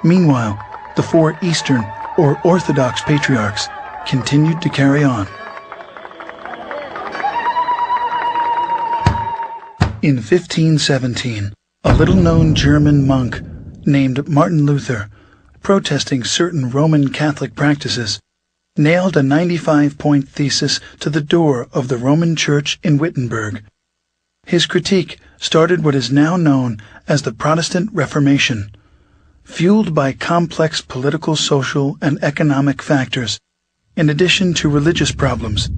Meanwhile, the four Eastern or Orthodox patriarchs continued to carry on. In 1517, a little-known German monk named Martin Luther, protesting certain Roman Catholic practices, nailed a 95-point thesis to the door of the Roman Church in Wittenberg. His critique started what is now known as the Protestant Reformation. Fueled by complex political, social, and economic factors, in addition to religious problems,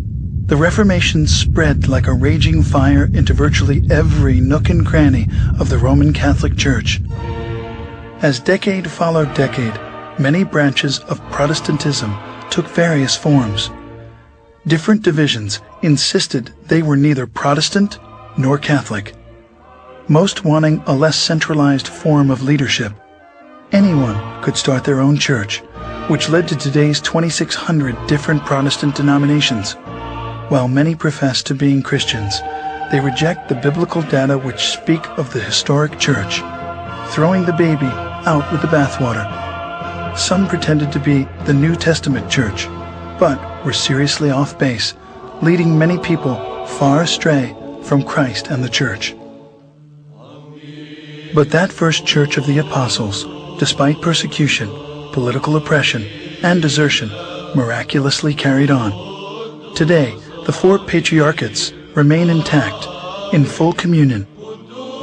the Reformation spread like a raging fire into virtually every nook and cranny of the Roman Catholic Church. As decade followed decade, many branches of Protestantism took various forms. Different divisions insisted they were neither Protestant nor Catholic, most wanting a less centralized form of leadership. Anyone could start their own church, which led to today's 2,600 different Protestant denominations. While many profess to being Christians, they reject the biblical data which speak of the historic church, throwing the baby out with the bathwater. Some pretended to be the New Testament church, but were seriously off base, leading many people far astray from Christ and the church. But that first church of the apostles, despite persecution, political oppression, and desertion, miraculously carried on. Today, the four patriarchates remain intact, in full communion,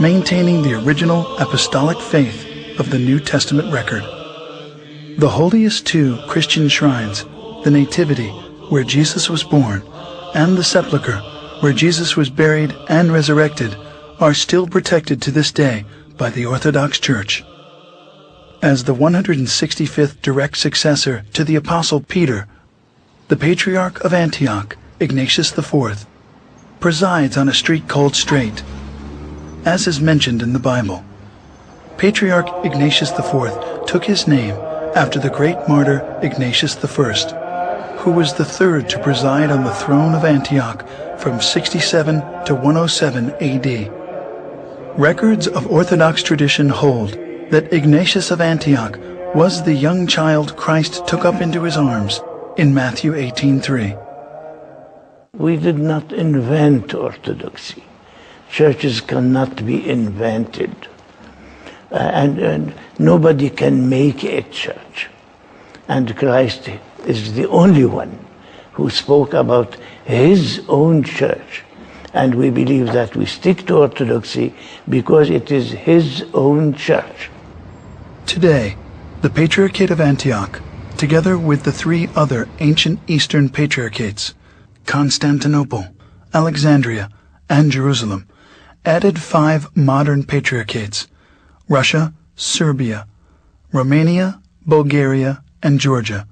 maintaining the original apostolic faith of the New Testament record. The holiest two Christian shrines, the Nativity, where Jesus was born, and the Sepulchre, where Jesus was buried and resurrected, are still protected to this day by the Orthodox Church. As the 165th direct successor to the Apostle Peter, the Patriarch of Antioch, Ignatius IV, presides on a street called Straight, as is mentioned in the Bible. Patriarch Ignatius IV took his name after the great martyr Ignatius I, who was the third to preside on the throne of Antioch from 67 to 107 AD. Records of Orthodox tradition hold that Ignatius of Antioch was the young child Christ took up into his arms in Matthew 18:3. We did not invent orthodoxy. Churches cannot be invented. And nobody can make a church. And Christ is the only one who spoke about his own church. And we believe that we stick to orthodoxy because it is his own church. Today, the Patriarchate of Antioch, together with the three other ancient Eastern patriarchates, Constantinople, Alexandria, and Jerusalem, added 5 modern patriarchates: Russia, Serbia, Romania, Bulgaria, and Georgia,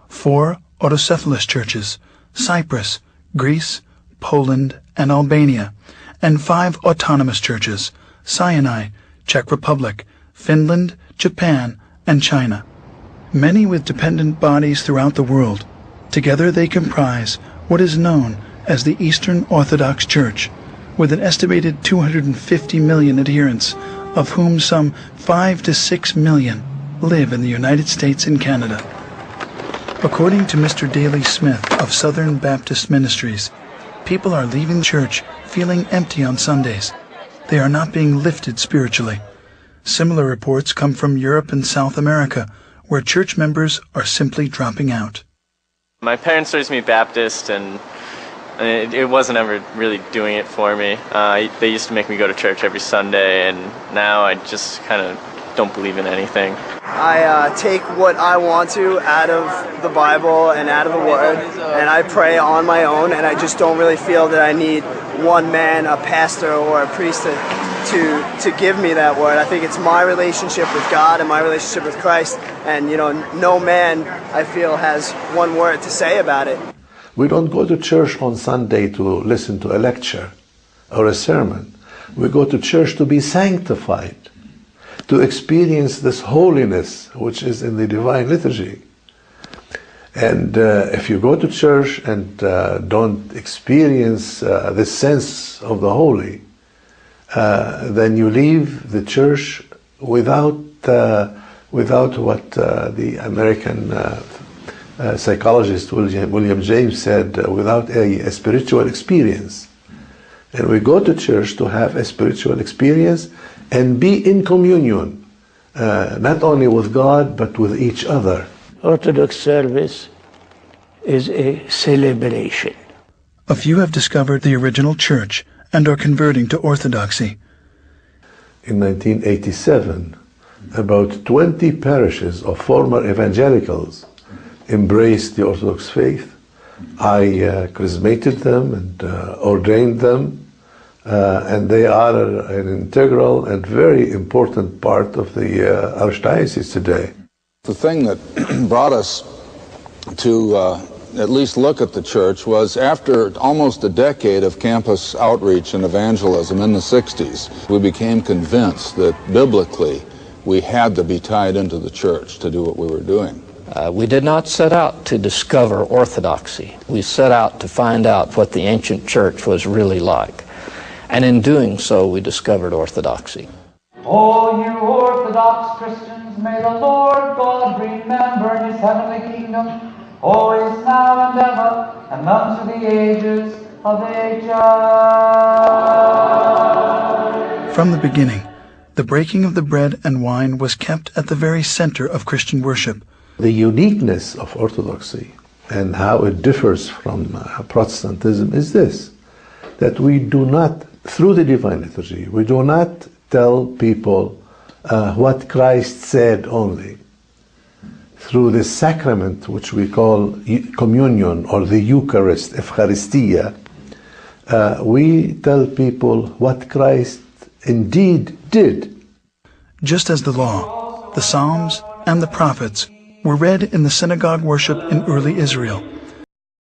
4 autocephalous churches, Cyprus, Greece, Poland, and Albania, and 5 autonomous churches, Sinai, Czech Republic, Finland, Japan, and China. Many with dependent bodies throughout the world. Together they comprise what is known as the Eastern Orthodox Church, with an estimated 250 million adherents, of whom some 5 to 6 million live in the United States and Canada. According to Mr. Daley Smith of Southern Baptist Ministries, people are leaving the church feeling empty on Sundays. They are not being lifted spiritually. Similar reports come from Europe and South America, where church members are simply dropping out. My parents raised me Baptist, and it wasn't ever really doing it for me. They used to make me go to church every Sunday, and now I just kind of don't believe in anything. I take what I want to out of the Bible and out of the Word, and I pray on my own, and I just don't really feel that I need one man, a pastor or a priest to give me that word. I think it's my relationship with God and my relationship with Christ, and no man, I feel, has one word to say about it. We don't go to church on Sunday to listen to a lecture or a sermon. We go to church to be sanctified, to experience this holiness which is in the divine liturgy. And if you go to church and don't experience this sense of the holy, then you leave the church without without what the American psychologist William James said, without a spiritual experience. And we go to church to have a spiritual experience and be in communion, not only with God, but with each other. Orthodox service is a celebration. A few have discovered the original church and are converting to Orthodoxy. In 1987, about 20 parishes of former evangelicals embraced the Orthodox faith. I chrismated them and ordained them, and they are an integral and very important part of the Archdiocese today. The thing that brought us to at least look at the church was after almost a decade of campus outreach and evangelism in the 60s, we became convinced that biblically we had to be tied into the church to do what we were doing. We did not set out to discover orthodoxy. We set out to find out what the ancient church was really like. And in doing so, we discovered orthodoxy. O you Orthodox Christians, may the Lord God remember His heavenly kingdom, always, now, and ever, and unto the ages of ages. From the beginning, the breaking of the bread and wine was kept at the very center of Christian worship. The uniqueness of Orthodoxy and how it differs from Protestantism is this, that we do not, through the Divine Liturgy, we do not tell people what Christ said only. Through the sacrament, which we call communion or the Eucharist, Eucharistia, we tell people what Christ indeed did. Just as the law, the Psalms, and the prophets were read in the synagogue worship in early Israel,